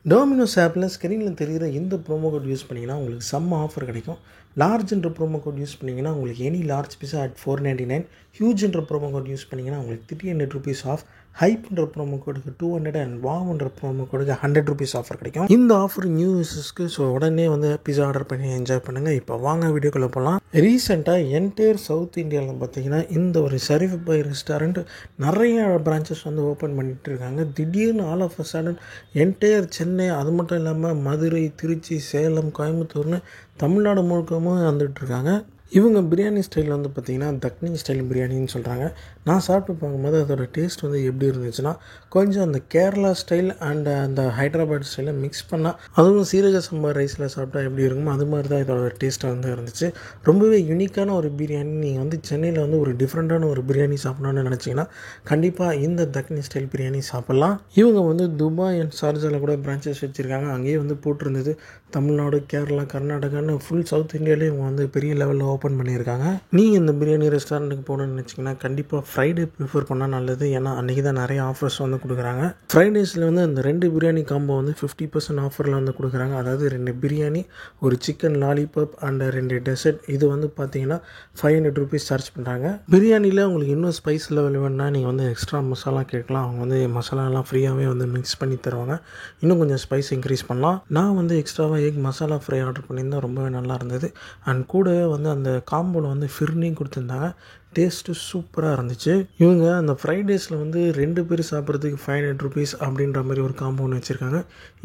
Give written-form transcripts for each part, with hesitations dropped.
Domino's ஆப்பில் ஸ்க்ரீனில் தெரிகிற இந்த ப்ரோமோ கோட் யூஸ் பண்ணிங்கன்னா உங்களுக்கு செம்ம ஆஃபர் கிடைக்கும். லார்ஜ்ன்ற ப்ரோமோ கோட் யூஸ் பண்ணிங்கன்னா உங்களுக்கு எனி லார்ஜ் பீஸா அட் $499. ஹியூஜ்ன்ற ப்ரோமோ கோட் யூஸ் பண்ணிங்கன்னா உங்களுக்கு $300 ஆஃப். ஹைப்ன்ற ப்ரோமோ கோடுக்கு 200 அண்ட் வாவ்ன்ற ப்ரோமோ கோடுக்கு $100 ஆஃபர் கிடைக்கும். இந்த ஆஃபர் நியூ யூஸர்ஸ்க்கு ஸோ உடனே வந்து பிஸா ஆர்டர் பண்ணி என்ஜாய் பண்ணுங்கள். இப்போ வாங்க வீடியோக்குள்ளே போகலாம். ரீசெண்டாக என்டையர் சவுத் இந்தியாவில் பார்த்தீங்கன்னா இந்த ஒரு ஷரீஃப் பாய் ரெஸ்டாரண்ட் நிறைய பிரான்ச்சஸ் வந்து ஓப்பன் பண்ணிகிட்டு இருக்காங்க. திடீர்னு all of a sudden entire Chennai, அது மட்டும் இல்லாமல் மதுரை, திருச்சி, சேலம், கோயம்புத்தூர்னு தமிழ்நாடு முழுக்கமும் வந்துட்டுருக்காங்க. இவங்க பிரியாணி ஸ்டைல் வந்து பார்த்திங்கன்னா தக்னி ஸ்டைல் பிரியாணின்னு சொல்கிறாங்க. நான் சாப்பிட்டு பார்க்கும்போது அதோட டேஸ்ட் வந்து எப்படி இருந்துச்சுன்னா கொஞ்சம் அந்த கேரளா ஸ்டைல் அண்ட் அந்த ஹைதராபாத் ஸ்டைலை மிக்ஸ் பண்ணால், அதுவும் சீரக சம்பா ரைஸில் சாப்பிட்டா எப்படி இருக்குமோ அது மாதிரி தான் இதோட டேஸ்ட் வந்து இருந்துச்சு. ரொம்பவே யூனிக்கான ஒரு பிரியாணி. நீங்கள் வந்து சென்னையில் வந்து ஒரு டிஃப்ரெண்ட்டான ஒரு பிரியாணி சாப்பிட்ணுன்னு நினச்சிங்கன்னா கண்டிப்பாக இந்த தக்னி ஸ்டைல் பிரியாணி சாப்பிட்லாம். இவங்க வந்து துபாய் அண்ட் ஷார்ஜாவில் கூட பிரான்ச்சஸ் வச்சுருக்காங்க. அங்கேயே வந்து போட்டிருந்தது தமிழ்நாடு, கேரளா, கர்நாடகான்னு ஃபுல் சவுத் இந்தியாவிலே இவங்க வந்து பெரிய லெவலில் ஓப்பன் பண்ணியிருக்காங்க. நீங்கள் இந்த பிரியாணி ரெஸ்டாரண்ட்டுக்கு போகணுன்னு நினச்சிங்கன்னா கண்டிப்பாக ஃப்ரைடே ப்ரிஃபர் பண்ணால் நல்லது. ஏன்னா அன்றைக்கி தான் நிறைய ஆஃபர்ஸ் வந்து கொடுக்குறாங்க. ஃப்ரைடேஸில் வந்து அந்த 2 பிரியாணி காம்போ வந்து 50% ஆஃபரில் வந்து கொடுக்குறாங்க. அதாவது 2 பிரியாணி, ஒரு சிக்கன் லாலிபாப் அண்ட் 2 டெசர்ட். இது வந்து பார்த்தீங்கன்னா $500 சார்ஜ் பண்ணுறாங்க. பிரியாணியில் உங்களுக்கு இன்னும் ஸ்பைஸ் லெவல் வேணுன்னா நீங்கள் வந்து எக்ஸ்ட்ரா மசாலா கேட்கலாம். அவங்க வந்து மசாலாலாம் ஃப்ரீயாகவே வந்து மிக்ஸ் பண்ணி தருவாங்க. இன்னும் கொஞ்சம் ஸ்பைஸ் இன்க்ரீஸ் பண்ணலாம். நான் வந்து எக்ஸ்ட்ராவாக எக் மசாலா ஃப்ரை ஆர்டர் பண்ணியிருந்தேன். ரொம்பவே நல்லா இருந்தது. அண்ட் கூடவே வந்து அந்த காம்போவில் வந்து ஃபிர்னியும் கொடுத்துருந்தாங்க. டேஸ்ட்டு சூப்பராக இருந்துச்சு. இவங்க அந்த ஃப்ரைடேஸில் வந்து 2 பேர் சாப்பிட்றதுக்கு $500 அப்படின்ற மாதிரி ஒரு காம்போ ஒன்று வச்சுருக்காங்க.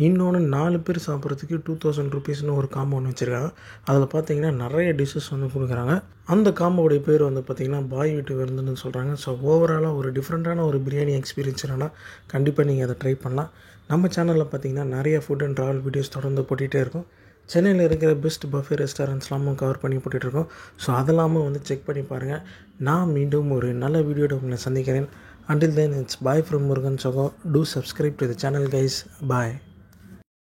இன்னொன்று 4 பேர் சாப்பிட்றதுக்கு $2000 ஒரு காம்போ ஒன்று வச்சுருக்காங்க. அதில் பார்த்தீங்கன்னா நிறைய டிஷ்ஷஸ் வந்து கொடுக்குறாங்க. அந்த காம்போடைய பேர் வந்து பார்த்திங்கன்னா பாய் வீட்டு விருந்துன்னு சொல்கிறாங்க. ஸோ ஓவராலாக ஒரு டிஃப்ரெண்ட்டான ஒரு பிரியாணி எக்ஸ்பீரியன்ஸ் என்னன்னா கண்டிப்பாக நீங்கள் அதை ட்ரை பண்ணலாம். நம்ம சேனலில் பார்த்திங்கன்னா நிறைய ஃபுட் அண்ட் ட்ராவல் வீடியோஸ் தொடர்ந்து போட்டுகிட்டே இருக்கும். சென்னையில் இருக்கிற பெஸ்ட் பஃபே ரெஸ்டாரண்ட்ஸ்லாமும் கவர் பண்ணி போட்டுட்ருக்கோம். ஸோ அதெல்லாமும் வந்து செக் பண்ணி பாருங்கள். நான் மீண்டும் ஒரு நல்ல வீடியோட உங்களை சந்திக்கிறேன். Until then, it's bye from Murugan Chogo. Do subscribe to the channel, guys. Bye.